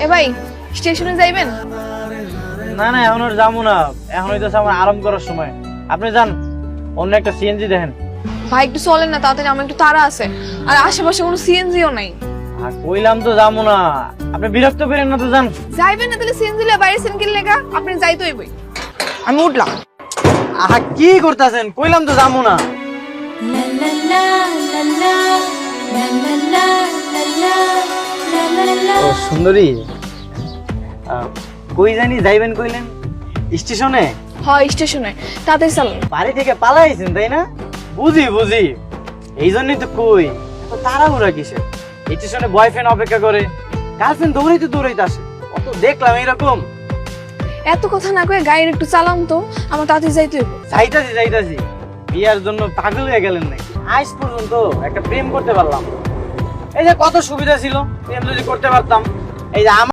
এ ভাই স্টেশনে যাইবেন? না না এখন আর যাবো না, এখন হইতেছে আমার আরাম করার সময়। আপনি যান, অন্য একটা সিএনজি দেখেন। ভাই একটু চলেন না তাড়াতাড়ি, আমার একটু তাড়া আছে। আর আশেপাশে কোনো সিএনজিও নাই। আর কইলাম তো যাবো না, আপনি বিরক্ত করেন না তো, যান। যাইবেন না তাহলে সিএনজি লে বাইরে সাইকেল লেগা আপনি যাইতেই বই। আমি উঠলাম। আহা কি করতেছেন, কইলাম তো যাবো না। ও সুন্দরী, কই জানি যাইবেন কইলেন? স্টেশনে? হয় স্টেশনে, তাড়াতাড়ি চালান। বাড়ি থেকে পালাইছেন তাই না? বুঝি বুঝি, এই জন্যই তো কই এত তাড়াহুড়া কিসের? স্টেশনে বয়ফ্রেন্ড অপেক্ষা করে, গার্লফ্রেন্ড দৌড়াইতে আসে, কত দেখলাম এরকম। এত কথা না কয়ে গাড়ি একটু চালান তো, আমার তাড়াতাড়ি যাইতে হইব। যাইতাছি, বিয়ার জন্য পাগল হয়ে গেলেন নাকি? আজ পর্যন্ত একটা প্রেম করতে পারলাম, এই যে কত সুবিধা ছিল, প্রেম যদি করতে পারতাম। এই যে